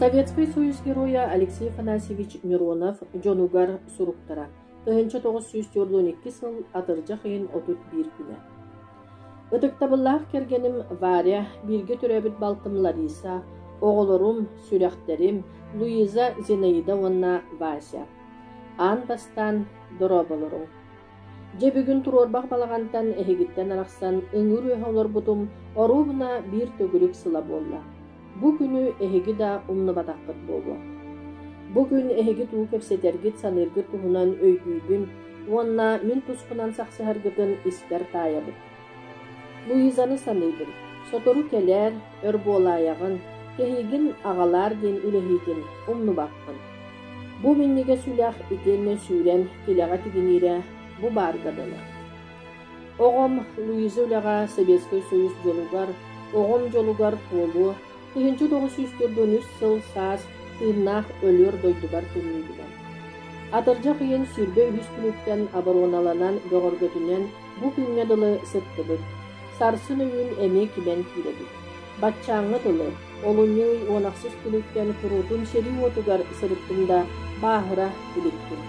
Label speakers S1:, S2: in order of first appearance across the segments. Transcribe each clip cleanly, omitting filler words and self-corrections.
S1: Советский Союз героя Алексей Афанасьевич Миронов жонугар суруктара. Тыһынча 912 сыл атыржа хыйын 31 күнэ. Ытыктабыллаах кергеним Варя, бирге төрөбүт балтым Лариса, оголорум, сүрәхтерим, Луиза Зинаида онна Вася. Ан бастан дороболорум. Же бүгүн турорбак балагантан эхигиттен араксан ыңыр өһөлөр бутум орубуна бир төгүрүк сыла болла. Бу күнү эхиги да умны батаккыт болду. Бу күн эхиги туу кепсетергит саныргыт туһунан өйгүйбүн, уонна мин тускунан саксыһаргытын испер таайабыт. Луизаны саныйбын. Сотору келер, өр буолаайагын, кехигин агалар ден үлехитин умну баккын. Бу минниге сүлэх итенне сүүрен келега тигинире бу баргадыны. Огом Луиза үлега Советский Союз жолугар, огом жолугар толу, 1993 сыл саас тыыннаах өлөр дойдугар түннүйдүгөн. Атыржа хыйын сүрбе үс күнүктен обороналанан бөгөргөтүнен бу күнгө дылы сыттыбыт. Сарсын өйүн эме кибен кийлебит. Батчаңы дылы, олуnyy онаксыз күнүктен турутун сери отугар сырыттында баахыра биликтин.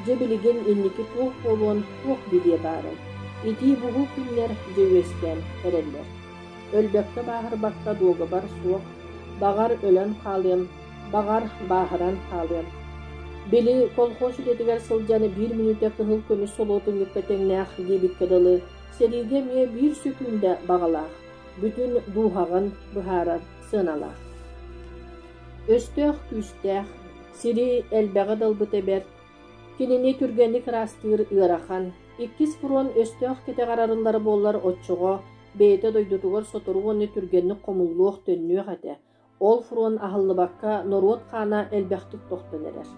S1: Же билиген инники туох болуон туох билие баарын. Ити бугу күннер жөйөскен эреллер. Өлбөккө баахыр бакка дуога бар суох, багар өлөн калыйым, багар баахыран калыйым. Били колхоз үлетигер сылжаны 1 минуте кыһыл көмүс солоотун үккетеңнээх дебитке дылы, сериге мие 1 секунда багалаах, бүтүн дуухагын быһаарар сыналаах. Өстөөх күстээх, сири элбэҕэ дылбыт эбер, кинини түргенни кырастыыр ыарахан, 2 фурон өстөөх кетегарарыллары боллар отчуго, бейте дойдутугар соторугонны түргенни комуллуох төннүөх эте. Ол фурон ахыллыбакка норуот хаана элбэхтик тохтон эрер.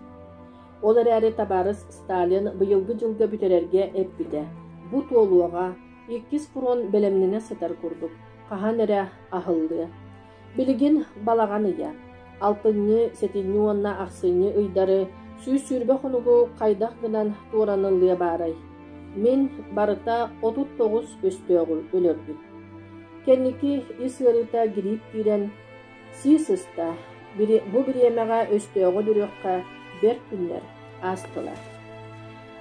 S1: Ол эрээри табарыс Сталин быйылгы жылга бүтерерге эппите. Бу туолуага 2 фурон белемнине сытар курдук. Кахан эре ахыллы. Билигин балаганыя. Алтынны, сетинни уонна ахсынны ыйдары сүүс-сүрбэ хонугу кайдах гынан туораныллыя баарай. Мен барыта 39 өстөөгүл өлөрбүт. Кенники исырыта грип кирен сисыста бу бириэмэҕэ өстөөгө дүрүөххэ бер күннер астылар.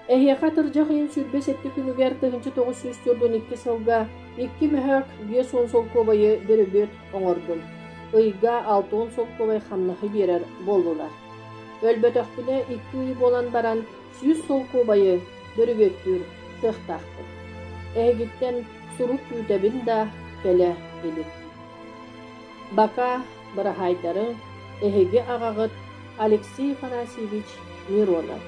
S1: Эхиэхэ тырдьа хыйын сүрбэ сетти күнүгэр 1992 сылга 2 möhök 5 солкобайы бөрөбөт оҥордум. Ыйга 6 солкобай хамнахы биэрэр болдулар. Өлбөтөхпүнэ 2 ый болан баран 100 солкобайы бөрөбөттүр тыахтаахпыт. Эхигиттен сурук күүтэбин да келе элик. Бака бырахайтары эхиги агагыт Алексей Афанасьевич Миронов.